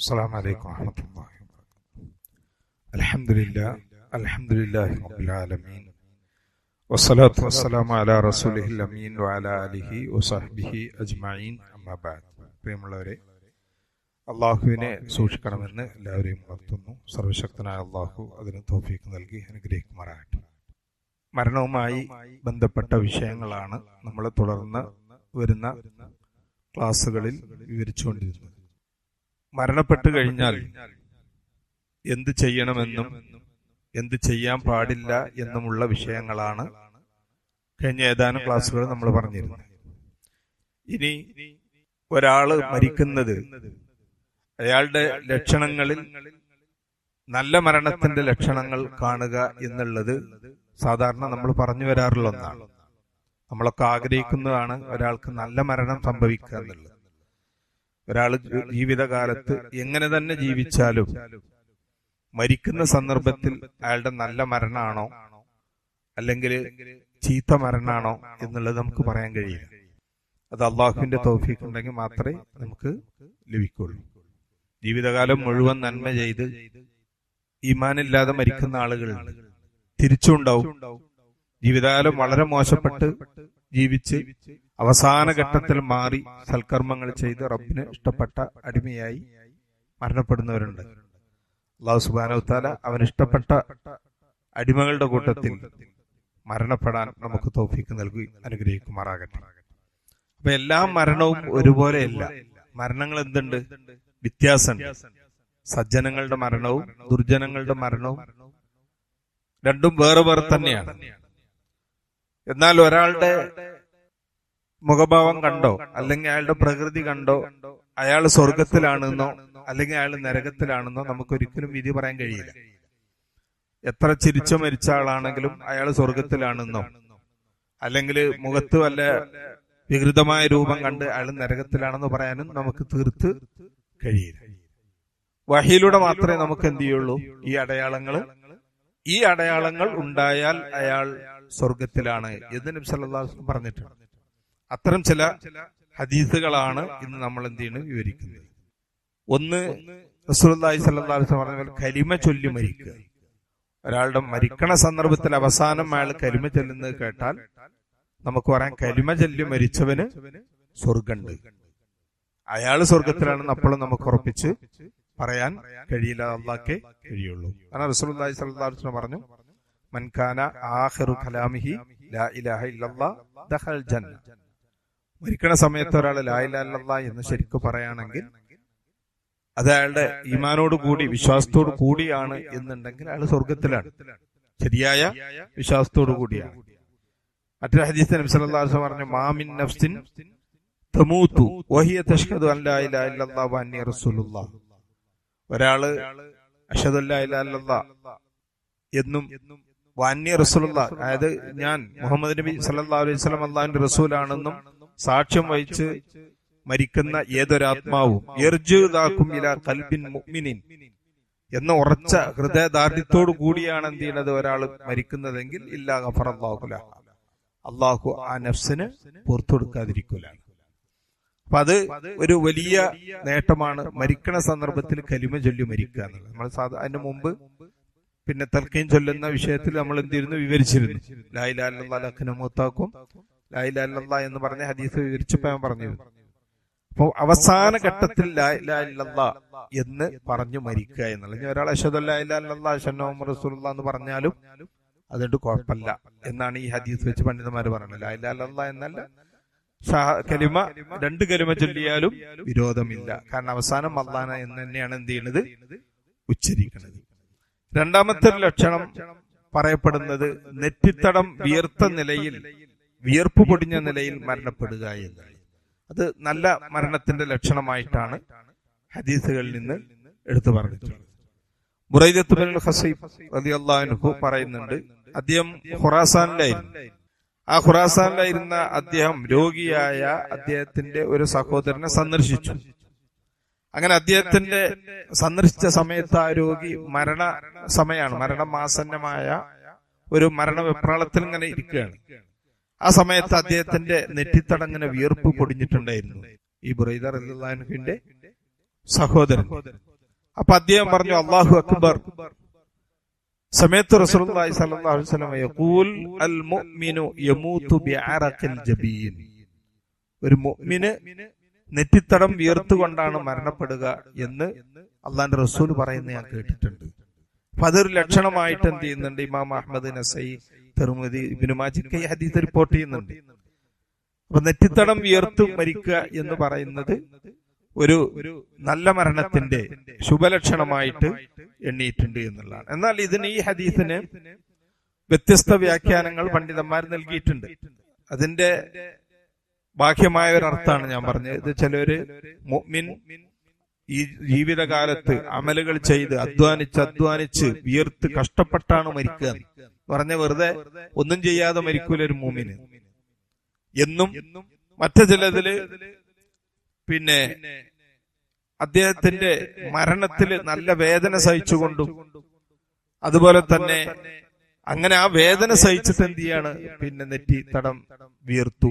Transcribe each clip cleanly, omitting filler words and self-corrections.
السلام عليكم ورحمة الله وبركاته. الحمد لله رب العالمين والصلاة والسلام على رسوله الأمين وعلى آله وصحبه أجمعين أما بعد. പ്രിയമുള്ളവരെ, അള്ളാഹുവിനെ സൂക്ഷിക്കണമെന്ന് എല്ലാവരെയും ഉണർത്തുന്നു. സർവശക്തനായ അള്ളാഹു അതിന് തൗഫീഖ് നൽകി അനുഗ്രഹിക്കുമാറാകട്ടെ. മരണവുമായി ബന്ധപ്പെട്ട വിഷയങ്ങളാണ് നമ്മൾ തുടർന്ന് വരുന്ന ക്ലാസ്സുകളിൽ വിവരിച്ചുകൊണ്ടിരുന്നത്. മരണപ്പെട്ടു കഴിഞ്ഞാൽ എന്ത് ചെയ്യണമെന്നും എന്ത് ചെയ്യാൻ പാടില്ല എന്നുമുള്ള വിഷയങ്ങളാണ് കഴിഞ്ഞ ഏതാനും ക്ലാസ്സുകൾ നമ്മൾ പറഞ്ഞിരുന്നത്. ഇനി ഒരാള് മരിക്കുന്നത് അയാളുടെ ലക്ഷണങ്ങളിൽ നല്ല മരണത്തിന്റെ ലക്ഷണങ്ങൾ കാണുക എന്നുള്ളത് സാധാരണ നമ്മൾ പറഞ്ഞു വരാറുള്ള ഒന്നാണ്. നമ്മളൊക്കെ ആഗ്രഹിക്കുന്നതാണ് ഒരാൾക്ക് നല്ല മരണം സംഭവിക്കുക എന്നുള്ളത്. ഒരാൾ ജീവിതകാലത്ത് എങ്ങനെ തന്നെ ജീവിച്ചാലും മരിക്കുന്ന സന്ദർഭത്തിൽ അയാളുടെ നല്ല മരണമാണോ അല്ലെങ്കിൽ ചീത്ത മരണമാണോ എന്നുള്ളത് നമുക്ക് പറയാൻ കഴിയില്ല. അത് അള്ളാഹുവിന്റെ തൗഫീഖ് ഉണ്ടെങ്കിൽ മാത്രമേ നമുക്ക് ലഭിക്കുള്ളൂ. ജീവിതകാലം മുഴുവൻ നന്മ ചെയ്ത് ഈമാനില്ലാതെ മരിക്കുന്ന ആളുകളുണ്ട്, തിരിച്ചുണ്ടാവും. ജീവിതകാലം വളരെ മോശപ്പെട്ട് ജീവിച്ച് അവസാന ഘട്ടത്തിൽ മാറി സൽക്കർമ്മങ്ങൾ ചെയ്ത് റബ്ബിന് ഇഷ്ടപ്പെട്ട അടിമയായി മരണപ്പെടുന്നവരുണ്ട്. അല്ലാഹു സുബ്ഹാനഹു വ തആല അവന് ഇഷ്ടപ്പെട്ട അടിമകളുടെ കൂട്ടത്തിൽ മരണപ്പെടാൻ നമുക്ക് തൗഫീഖ് നൽകി അനുഗ്രഹിക്കുമാറാകട്ടെ. അപ്പൊ എല്ലാ മരണവും ഒരുപോലെയല്ല. മരണങ്ങൾ എന്തുണ്ട്? വ്യത്യാസമുണ്ട്. സജ്ജനങ്ങളുടെ മരണവും ദുർജനങ്ങളുടെ മരണവും രണ്ടും വേറെ വേറെ തന്നെയാണ്. എന്നാൽ ഒരാളുടെ മുഖഭാവം കണ്ടോ അല്ലെങ്കിൽ അയാളുടെ പ്രകൃതി കണ്ടോ അയാൾ സ്വർഗത്തിലാണെന്നോ അല്ലെങ്കിൽ അയാൾ നരകത്തിലാണെന്നോ നമുക്കൊരിക്കലും വിധി പറയാൻ കഴിയില്ല. എത്ര ചിരിച്ചു മരിച്ച ആളാണെങ്കിലും അയാൾ സ്വർഗത്തിലാണെന്നോ അല്ലെങ്കിൽ മുഖത്ത് വല്ല വികൃതമായ രൂപം കണ്ട് അയാൾ നരകത്തിലാണെന്നോ പറയാനും നമുക്ക് തീർത്ത് കഴിയില്ല. വഹിയിലൂടെ മാത്രമേ നമുക്ക് എന്ത് ചെയ്യുള്ളൂ? ഈ അടയാളങ്ങൾ ഉണ്ടായാൽ അയാൾ സ്വർഗത്തിലാണ് എന്ന് നബി സല്ലല്ലാഹു അലൈഹി വസല്ലം പറഞ്ഞിട്ടുണ്ട്. അത്തരം ചില ഹദീസുകളാണ് ഇന്ന് നമ്മൾ എന്ത് ചെയ്യുന്നത് വിവരിക്കുന്നത്. ഒന്ന്, റസൂലുള്ളാഹി സ്വല്ലല്ലാഹു അലൈഹി വസല്ലം പറഞ്ഞ കലിമ ചൊല്ലി മരിക്കുക. ഒരാളുടെ മരിക്കണ സന്ദർഭത്തിൽ അവസാനം അയാൾ കലിമ ചൊല്ലുന്നത് കേട്ടാൽ നമുക്ക് പറയാം കലിമ ചൊല്ലി മരിച്ചവന് സ്വർഗമുണ്ട്, അയാൾ സ്വർഗത്തിലാണെന്ന് അപ്പോഴും നമുക്ക് ഉറപ്പിച്ച് പറയാൻ കഴിയില്ല, അല്ലാഹ്ക്കേ കഴിയുള്ളൂ. കാരണം റസൂലുള്ളാഹി സ്വല്ലല്ലാഹു അലൈഹി വസല്ലം പറഞ്ഞു, മൻ കാന ആഖിറു കലാമിഹി ലാ ഇലാഹ ഇല്ലല്ലാഹ് ദഖൽ ജന്ന. മരിക്കണ സമയത്ത് ഒരാൾ ലാ ഇലാഹ ഇല്ലല്ലാഹ് എന്ന് ശരിക്കും പറയുകയാണെങ്കിൽ അത് അയാളുടെ ഈമാനോട് കൂടി വിശ്വാസത്തോട് കൂടിയാണ് എന്നുണ്ടെങ്കിൽ അയാൾ സ്വർഗത്തിലാണ്, ശരിയായ വിശ്വാസത്തോടു കൂടിയാണ്. മറ്റൊരു ഹദീസിൽ നബി സല്ലല്ലാഹു അലൈഹി വസല്ലം പറഞ്ഞു, മാ മിൻ നഫ്സിൻ തമൂതു വഹിയ തശ്ഹദു അൻ ലാ ഇലാഹ ഇല്ലല്ലാഹ് വ അന്നി റസൂലുള്ളാഹ്. ഒരാള് അശ്ഹദു അൻ ലാ ഇലാഹ ഇല്ലല്ലാഹ് എന്നും വഅന്നി റസൂലുള്ളാഹ്, അതായത് ഞാൻ മുഹമ്മദ് നബി സല്ലല്ലാഹു അലൈഹി വസല്ലം അല്ലാഹുവിന്റെ റസൂലാണെന്നും സാക്ഷ്യം വഹിച്ച് മരിക്കുന്ന ഏതൊരാത്മാവും യർജുദാകും ഇലാ ഖൽബിൻ മുഅ്മിനിൻ എന്ന ഉറച്ച ഹൃദയദാർഢ്യത്തോടു കൂടിയാണ് എന്ത് ചെയ്യുന്നത് ഒരാൾ മരിക്കുന്നതെങ്കിൽ ഇല്ലാ ഗഫറല്ലാഹു ലഹു, അള്ളാഹു ആ നഫ്സിന് പുറത്തു കൊടുക്കാതിരിക്കൂല. അപ്പൊ അത് ഒരു വലിയ നേട്ടമാണ്. മരിക്കണ സന്ദർഭത്തിൽ കലിമ ചൊല്ലി മരിക്കുക എന്നുള്ളത്. നമ്മൾ അതിന് മുമ്പ് പിന്നെ തൽക്കീൻ ചൊല്ലുന്ന വിഷയത്തിൽ നമ്മൾ എന്തിരുന്നു വിവരിച്ചിരുന്നു. ലാ ഇലാഹ ഇല്ലല്ലാഹ് ലക്കന മൗതാക്കും, ലാ ഇലാഹ ഇല്ലല്ലാഹ് എന്ന് പറഞ്ഞ ഹദീസ് വിവരിച്ചപ്പോൾ ഞാൻ പറഞ്ഞിരുന്നു. അപ്പൊ അവസാന ഘട്ടത്തിൽ ലാ ഇലാഹ ഇല്ലല്ലാഹ് എന്ന് പറഞ്ഞു മരിക്കുക എന്നുള്ളത്. ഒരാൾ അശ്ഹദു അല്ലാ ഇലാഹ ഇല്ലല്ലാഹ് അശ്ഹദു അന്ന മുഹമ്മദൻ റസൂലുള്ളാഹ് എന്ന് പറഞ്ഞാലും അതുകൊണ്ട് കുഴപ്പമില്ല എന്നാണ് ഈ ഹദീസ് വെച്ച് പണ്ഡിതന്മാർ പറയുന്നത്. ലാ ഇലാഹ ഇല്ലല്ലാഹ് എന്നല്ല, കലിമ രണ്ട് കലിമ ചൊല്ലിയാലും വിരോധമില്ല. കാരണം അവസാനം അല്ലാഹ് എന്ന് തന്നെയാണ് എന്ത് ചെയ്യുന്നത്, ഉച്ചരിക്കുന്നത്. രണ്ടാമത്തെ ലക്ഷണം പറയപ്പെടുന്നത് നെറ്റിത്തടം വിയർത്ത നിലയിൽ, വിയർപ്പ് പൊടിഞ്ഞ നിലയിൽ മരണപ്പെടുക എന്നാണ്. അത് നല്ല മരണത്തിന്റെ ലക്ഷണമായിട്ടാണ് ഹദീസുകളിൽ നിന്ന് എടുത്തു പറഞ്ഞിട്ടുള്ളത്. ബുറൈദത്ത് ബിൻ ഖസീബ് റളിയല്ലാഹു അൻഹു പറയുന്നുണ്ട്, അദ്ദേഹം ഖുറാസാനിലായിരുന്നു. ആ ഖുറാസാനിലായിരുന്ന അദ്ദേഹം രോഗിയായ അദ്ദേഹത്തിന്റെ ഒരു സഹോദരനെ സന്ദർശിച്ചു. അങ്ങനെ അദ്ദേഹത്തിന്റെ സന്ദർശിച്ച സമയത്ത് ആ രോഗി മരണ സമയമാണ്, മരണമാസന്നമായ ഒരു മരണവെപ്രാളത്തിൽ ഇങ്ങനെ ഇരിക്കുകയാണ്. ആ സമയത്ത് അദ്ദേഹത്തിന്റെ നെറ്റിത്തടങ്ങനെ വിയർപ്പ് പൊടിഞ്ഞിട്ടുണ്ടായിരുന്നു. ഈ ബുറൈദ റളിയല്ലാഹു അൻഹുവിന്റെ സഹോദരൻ. അപ്പൊ അദ്ദേഹം പറഞ്ഞു, അല്ലാഹു അക്ബർ, സമയത്ത് റസൂലുള്ളാഹി സ്വല്ലല്ലാഹു അലൈഹി വസല്ലം യഖൂൽ അൽ മുഅ്മിനു യമൂതു ബിഅറഖിൽ ജബീൻ. ഒരു മുഅ്മിന് നെറ്റിത്തടം വിയർത്തുകൊണ്ടാണ് മരണപ്പെടുക എന്ന് അള്ളാന്റെ റസൂൽ പറയുന്നത് ഞാൻ കേട്ടിട്ടുണ്ട്. അപ്പൊ അതൊരു ലക്ഷണമായിട്ട് എന്ത് ചെയ്യുന്നുണ്ട്, ഇമാം അഹ്മദ്, നസഈ, തിർമിദി, ഇബ്നു മാജിഹ് ഈ ഹദീസ് റിപ്പോർട്ട് ചെയ്യുന്നുണ്ട്. അപ്പൊ നെറ്റിത്തടം വിയർത്തു മരിക്കുക എന്ന് പറയുന്നത് ഒരു നല്ല മരണത്തിന്റെ ശുഭലക്ഷണമായിട്ട് എണ്ണിയിട്ടുണ്ട് എന്നുള്ളതാണ്. എന്നാൽ ഇതിന്, ഈ ഹദീസിന് വ്യത്യസ്ത വ്യാഖ്യാനങ്ങൾ പണ്ഡിതന്മാർ നൽകിയിട്ടുണ്ട്. അതിന്റെ ബാഹ്യമായ ഒരു അർത്ഥമാണ് ഞാൻ പറഞ്ഞത്. ഇത് ചിലര് മുഅ്മിൻ ഈ ജീവിതകാലത്ത് അമലുകൾ ചെയ്ത് അധ്വാനിച്ച് വിയർത്ത് കഷ്ടപ്പെട്ടാണ് മരിക്കുക പറഞ്ഞ, വെറുതെ ഒന്നും ചെയ്യാതെ മരിക്കൂല ഒരു മുഅ്മിന് എന്നും. മറ്റു ചിലതില് പിന്നെ അദ്ദേഹത്തിന്റെ മരണത്തില് നല്ല വേദന സഹിച്ചുകൊണ്ടും, അതുപോലെ തന്നെ അങ്ങനെ ആ വേദന സഹിച്ചിട്ട് എന്ത് ചെയ്യാണ്, പിന്നെ നെറ്റി തടം വീർത്തു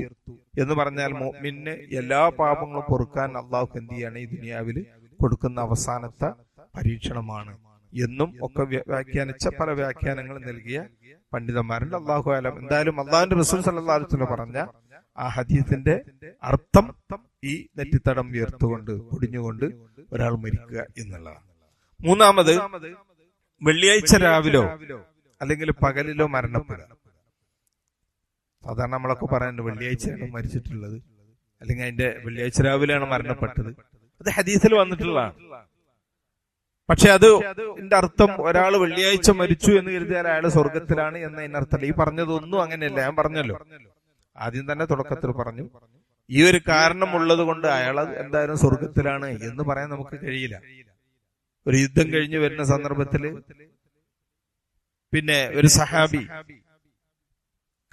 എന്ന് പറഞ്ഞാൽ മുഅ്മിന് എല്ലാ പാപങ്ങളും പൊറുക്കാൻ അള്ളാഹു എന്ത് ചെയ്യാണ്, ഈ ദുനിയാവില് കൊടുക്കുന്ന അവസാനത്തെ പരീക്ഷണമാണ് എന്നും ഒക്കെ വ്യാഖ്യാനിച്ച പല വ്യാഖ്യാനങ്ങൾ നൽകിയ പണ്ഡിതന്മാരുണ്ട്. അല്ലാഹു അലം. എന്തായാലും അള്ളാഹുവിന്റെ റസൂൽ സല്ലല്ലാഹു അലൈഹി വസല്ലം പറഞ്ഞ ആ ഹദീസിന്റെ അർത്ഥം ഈ നെറ്റിത്തടം വീർത്തുകൊണ്ട് പൊടിഞ്ഞുകൊണ്ട് ഒരാൾ മരിക്കുക എന്നുള്ളതാണ്. മൂന്നാമത്, വെള്ളിയാഴ്ച രാവിലോ അല്ലെങ്കിൽ പകലിലോ മരണപ്പെടുക. സാധാരണ നമ്മളൊക്കെ പറയുന്നുണ്ട് വെള്ളിയാഴ്ചയാണ് മരിച്ചിട്ടുള്ളത്, അല്ലെങ്കിൽ അതിന്റെ വെള്ളിയാഴ്ച രാവിലെയാണ് മരണപ്പെട്ടത്. അത് ഹദീസിൽ വന്നിട്ടുള്ളതാണ്. പക്ഷെ അതിന്റെ അർത്ഥം ഒരാൾ വെള്ളിയാഴ്ച മരിച്ചു എന്ന് കരുതിയാൽ അയാൾ സ്വർഗത്തിലാണ് എന്നതിന്റെ അർത്ഥമല്ല. ഈ പറഞ്ഞതൊന്നും അങ്ങനെയല്ല. ഞാൻ പറഞ്ഞല്ലോ, ആദ്യം തന്നെ തുടക്കത്തിൽ പറഞ്ഞു, ഈ ഒരു കാരണം ഉള്ളത് കൊണ്ട് അയാൾ എന്തായാലും സ്വർഗത്തിലാണ് എന്ന് പറയാൻ നമുക്ക് കഴിയില്ല. ഒരു യുദ്ധം കഴിഞ്ഞ് വരുന്ന സന്ദർഭത്തില് പിന്നെ ഒരു സഹാബി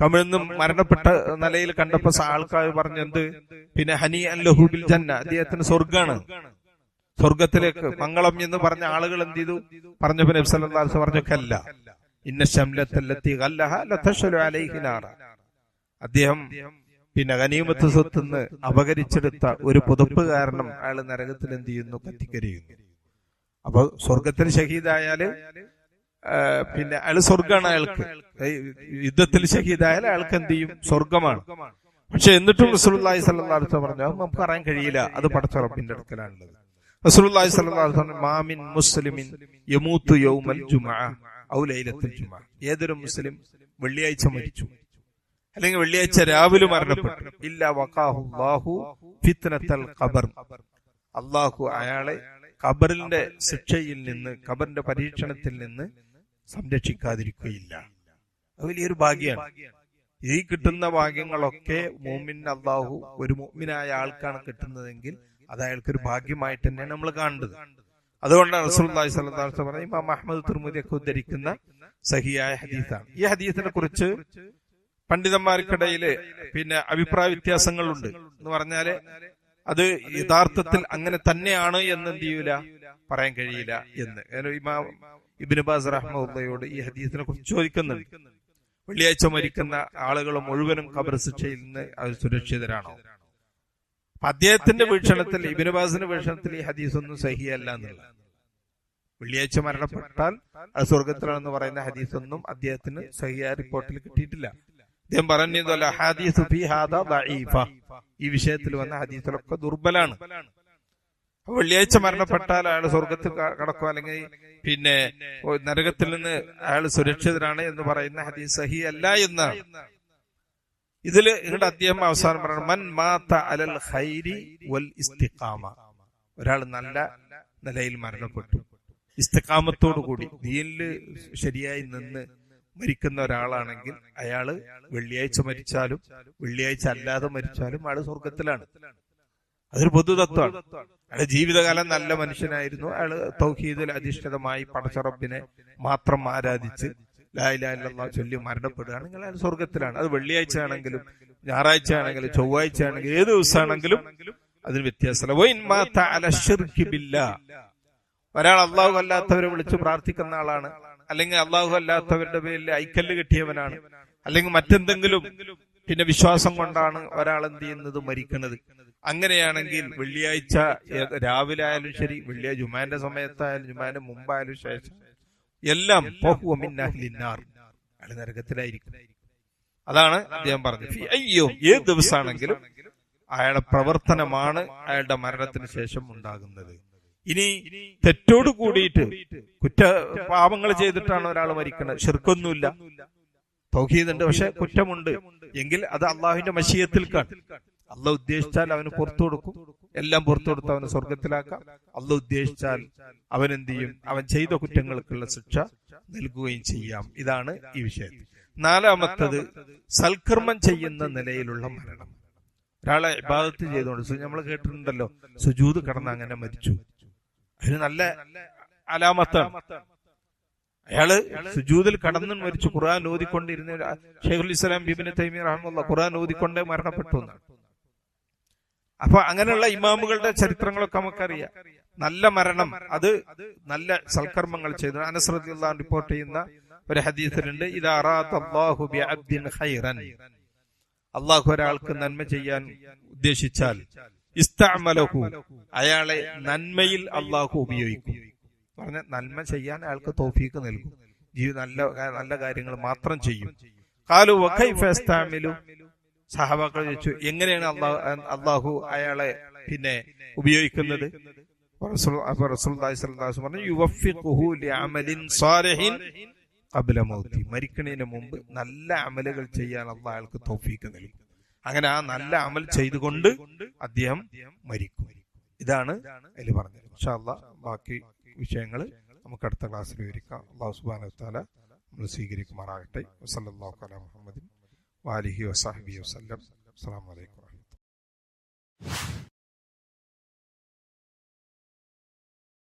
കമിഴ്ന്നും മരണപ്പെട്ട നിലയിൽ കണ്ടപ്പോ ആൾക്കാർ പറഞ്ഞെന്ത്, പിന്നെ ഹനി അൻ ലഹു ബിൽ ജന്ന, അദ്ദേഹത്തിന് സ്വർഗാണ്, സ്വർഗത്തിലേക്ക് മംഗളം എന്ന് പറഞ്ഞ ആളുകൾ എന്ത് ചെയ്തു പറഞ്ഞപ്പോ നബി സല്ലല്ലാഹു അലൈഹി വസല്ലം പറഞ്ഞു, കല്ല ഇന്ന ശംലത്തല്ലത്തി ഗല്ലഹ ലതശലു അലൈഹി നാറ. അദ്ദേഹം പിന്നെ ഗനീമത്ത് സ്വത്തുനിന്ന് അപകരിച്ചെടുത്ത ഒരു പുതപ്പ് കാരണം അയാൾ നരകത്തിൽ എന്ത് ചെയ്യുന്നു, കത്തിക്കരിയുന്നു. അപ്പൊ സ്വർഗത്തിൽ ഷഹീദായാല് പിന്നെ അയാൾ സ്വർഗമാണ്. അയാൾക്ക് യുദ്ധത്തിൽ ഷഹീദായാൽ അയാൾക്ക് എന്ത് ചെയ്യും, സ്വർഗമാണ്. പക്ഷെ എന്നിട്ടും റസൂലുള്ളാഹി സ്വല്ലല്ലാഹു അലൈഹി വസല്ലം പറഞ്ഞു, അത് നമുക്ക് പറയാൻ കഴിയില്ല, അത് പടച്ച റബ്ബിന്റെ അടുക്കലാണുള്ളത്. റസൂലുള്ളാഹി സ്വല്ലല്ലാഹു അലൈഹി വസല്ലം മാമിൻ മുസ്ലിമിൻ യമൂതു യൗമൽ ജുമുഅ ഔ ലൈലത്തുൽ ജുമുഅ, ഏതൊരു മുസ്ലിം വെള്ളിയാഴ്ച മരിച്ചു അല്ലെങ്കിൽ വെള്ളിയാഴ്ച രാവിലെ മരണപ്പെട്ടു, ഇല്ല വഖാഹുല്ലാഹു ഫിത്നത്തൽ ഖബർ, അല്ലാഹു അയാളെ ഖബറിന്റെ ശിക്ഷയിൽ നിന്ന്, ഖബറിന്റെ പരീക്ഷണത്തിൽ നിന്ന് സംരക്ഷിക്കാതിരിക്കുകയില്ല. അത് വലിയൊരു ഭാഗ്യമാണ്. ഈ കിട്ടുന്ന ഭാഗ്യങ്ങളൊക്കെ മുഅ്മിൻ, അല്ലാഹു ഒരു മുഅ്മിനായ ആൾക്കാണ് കിട്ടുന്നതെങ്കിൽ അത് അയാൾക്കൊരു ഭാഗ്യമായിട്ട് തന്നെയാണ് നമ്മൾ കാണേണ്ടത്. അതുകൊണ്ടാണ് റസൂലുള്ളാഹി സ്വല്ലല്ലാഹു അലൈഹി വസല്ലം ഇമാം അഹ്മദ്, തിർമിദി ഒക്കെ ഉദ്ധരിക്കുന്ന സഹിയായ ഹദീസാണ്. ഈ ഹദീസിനെ കുറിച്ച് പണ്ഡിതന്മാർക്കിടയില് പിന്നെ അഭിപ്രായ വ്യത്യാസങ്ങളുണ്ട്. എന്ന് പറഞ്ഞാല് അത് യഥാർത്ഥത്തിൽ അങ്ങനെ തന്നെയാണ് എന്ന് എന്ത് ചെയ്യൂല, പറയാൻ കഴിയില്ല എന്ന്. ഇമാം ഇബ്നു ബാസ് റഹ്മത്തുള്ളാഹിയോട് ഈ ഹദീസിനെ കുറിച്ച് ചോദിക്കുന്നുണ്ട്, വെള്ളിയാഴ്ച മരിക്കുന്ന ആളുകൾ മുഴുവനും ഖബർ ശിക്ഷയിൽ നിന്ന് അവർ സുരക്ഷിതരാണോ? അദ്ദേഹത്തിന്റെ വീക്ഷണത്തിൽ, ഇബ്നു ബാസിന്റെ വീക്ഷണത്തിൽ ഈ ഹദീസ് ഒന്നും സഹിയല്ല എന്നുള്ള, വെള്ളിയാഴ്ച മരണപ്പെട്ടാൽ അത് സ്വർഗത്തിലാണെന്ന് പറയുന്ന ഹദീസ് ഒന്നും അദ്ദേഹത്തിന് സഹിയായ റിപ്പോർട്ടിൽ കിട്ടിയിട്ടില്ല. അദ്ദേഹം പറഞ്ഞതല്ല, ഹദീസ് ഫീ ഹാദാ ദഈഫ, ഈ വിഷയത്തിൽ വന്ന ഹദീസുകളൊക്കെ ദുർബലാണ്. വെള്ളിയാഴ്ച മരണപ്പെട്ടാൽ അയാൾ സ്വർഗത്തിൽ കടക്കുക അല്ലെങ്കിൽ പിന്നെ നരകത്തിൽ നിന്ന് അയാൾ സുരക്ഷിതരാണ് എന്ന് പറയുന്ന ഹദീസ് സഹീ അല്ല എന്നാണ്. ഇതില് ഇവിടെ അദ്ദേഹം അവസാനം പറയുന്നത്, മൻ മാത അലൽ ഖൈരി വൽ ഇസ്തിഖാമ, ഒരാൾ നല്ല നിലയിൽ മരണപ്പെട്ടു, ഇസ്തിഖാമത്തോടു കൂടി ദീനില് ശരിയായി നിന്ന് മരിക്കുന്ന ഒരാളാണെങ്കിൽ അയാള് വെള്ളിയാഴ്ച മരിച്ചാലും വെള്ളിയാഴ്ച അല്ലാതെ മരിച്ചാലും അയാൾ സ്വർഗത്തിലാണ്. അതൊരു പൊതുതത്വമാണ്. അയാള് ജീവിതകാലം നല്ല മനുഷ്യനായിരുന്നു, അയാള് തൗഹീദിൽ അധിഷ്ഠിതമായി പടച്ച റബ്ബിനെ മാത്രം ആരാധിച്ച് ലാ ഇലാഹ ഇല്ലല്ലാഹ് ചൊല്ലി മരണപ്പെടുകയാണെങ്കിൽ അയാൾ സ്വർഗത്തിലാണ്. അത് വെള്ളിയാഴ്ച ആണെങ്കിലും ഞായറാഴ്ച ആണെങ്കിലും ചൊവ്വാഴ്ച ആണെങ്കിലും ഏത് ദിവസമാണെങ്കിലും അതിന് വ്യത്യാസമില്ല. ഒരാൾ അള്ളാഹു അല്ലാത്തവരെ വിളിച്ച് പ്രാർത്ഥിക്കുന്ന ആളാണ്, അല്ലെങ്കിൽ അള്ളാഹു അല്ലാത്തവരുടെ പേരിൽ ഐക്കല്ല് കെട്ടിയവനാണ്, അല്ലെങ്കിൽ മറ്റെന്തെങ്കിലും പിന്നെ വിശ്വാസം കൊണ്ടാണ് ഒരാൾ എന്ത് ചെയ്യുന്നത്, മരിക്കുന്നത്. അങ്ങനെയാണെങ്കിൽ വെള്ളിയാഴ്ച രാവിലെ ആയാലും ശരി, വെള്ളിയാഴ്ച ജുമാന്റെ സമയത്തായാലും ജുമാന്റെ മുമ്പായാലും ശേഷം എല്ലാം അയാൾ നരകത്തിലായിരിക്കും. അതാണ് അദ്ദേഹം പറഞ്ഞത്. അയ്യോ, ഏത് ദിവസമാണെങ്കിലും അയാളുടെ പ്രവർത്തനമാണ് അയാളുടെ മരണത്തിന് ശേഷം ഉണ്ടാകുന്നത്. ഇനി തെറ്റോട് കൂടിയിട്ട് പാപങ്ങൾ ചെയ്തിട്ടാണ് ഒരാൾ മരിക്കുന്നത്, ശിർക്കൊന്നുമില്ല, തൗഹീദുണ്ട്, പക്ഷെ കുറ്റമുണ്ട് എങ്കിൽ അത് അള്ളാഹുവിന്റെ മശീയത്തിൽ കാണും. അള്ളാഹ് ഉദ്ദേശിച്ചാൽ അവന് പുറത്തു കൊടുക്കും, എല്ലാം പുറത്തു കൊടുത്ത് അവന് സ്വർഗത്തിലാക്കാം. അള്ളാഹ് ഉദ്ദേശിച്ചാൽ അവൻ എന്ത് ചെയ്യും, അവൻ ചെയ്ത കുറ്റങ്ങൾക്കുള്ള ശിക്ഷ നൽകുകയും ചെയ്യാം. ഇതാണ് ഈ വിഷയത്തിൽ. നാലാമത്തത് സൽക്കർമ്മം ചെയ്യുന്ന നിലയിലുള്ള മരണം. ഒരാളെ ഇബാദത്ത് ചെയ്തുകൊണ്ട്, നമ്മൾ കേട്ടിട്ടുണ്ടല്ലോ, സുജൂദ് കടന്ന് അങ്ങനെ മരിച്ചു, അതിന് നല്ല അലാമത്താണ്. അയാള് സുജൂദിൽ കടന്നു മരിച്ചു, ഖുർആൻ ഓതിക്കൊണ്ടിരുന്ന ശൈഖുൽ ഇസ്ലാം ഇബ്നു തൈമിയ്യ റഹിമഹുല്ലാഹ് ഖുർആൻ ഓതിക്കൊണ്ടേ മരണപ്പെട്ടു എന്നാണ്. അപ്പൊ അങ്ങനെയുള്ള ഇമാമുകളുടെ ചരിത്രങ്ങളൊക്കെ നമുക്കറിയാം. നല്ല മരണം, അത് നല്ല സൽക്കർമ്മങ്ങൾ ചെയ്തു. അനസ് റളിയല്ലാഹു അൻഹു റിപ്പോർട്ട് ചെയ്യുന്ന ഒരു ഹദീസിലുണ്ട്, ഇദാ അറാദ അല്ലാഹു ബിഅബ്ദിൻ ഖൈറൻ, അല്ലാഹു ഒരാൾക്ക് നന്മ ചെയ്യാൻ ഉദ്ദേശിച്ചാൽ ഇസ്തഅമലഹു, അയാളെ നന്മയിൽ അല്ലാഹു ഉപയോഗിക്കും. പറഞ്ഞ നന്മ ചെയ്യാൻ അയാൾക്ക് തൗഫീഖ് നൽകും, നല്ല കാര്യങ്ങൾ മാത്രം ചെയ്യും. ഖാലു വകൈഫ യസ്തഅമിലു, സഹാബാക്കൾ ചോദിച്ചു, എങ്ങനെയാണ് അല്ലാഹു അയാളെ പിന്നെ ഉപയോഗിക്കുന്നത്? റസൂലുള്ളാഹി സ്വല്ലല്ലാഹു അലൈഹി വസല്ലം പറഞ്ഞു, യുവഫിഖുഹു ലിഅമലിൻ സാലിഹിൻ ഖബ്ല മൗതി, മരിക്കുന്നതിന് മുമ്പ് നല്ല അമലുകൾ ചെയ്യാൻ അല്ലാഹു അയാൾക്ക് തൗഫീഖ് നൽകും. അങ്ങനെ ആ നല്ല അമൽ ചെയ്തുകൊണ്ട് അദ്ദേഹം മരിക്കും. ഇതാണ് അതിൽ പറഞ്ഞത്. ഇൻഷാ അല്ലാഹ് ബാക്കി വിഷയങ്ങൾ നമുക്ക് അടുത്ത ക്ലാസ്സിൽ വിവരിക്കാം. അല്ലാഹു സുബ്ഹാനഹു വ തആല നമ്മൾ സ്വീകരിക്കുമാറാകട്ടെ. വസല്ലല്ലാഹു അലാ മുഹമ്മദിൻ വആലിഹി വസഹ്ബിഹി വസല്ലം. അസ്സലാമു അലൈക്കും.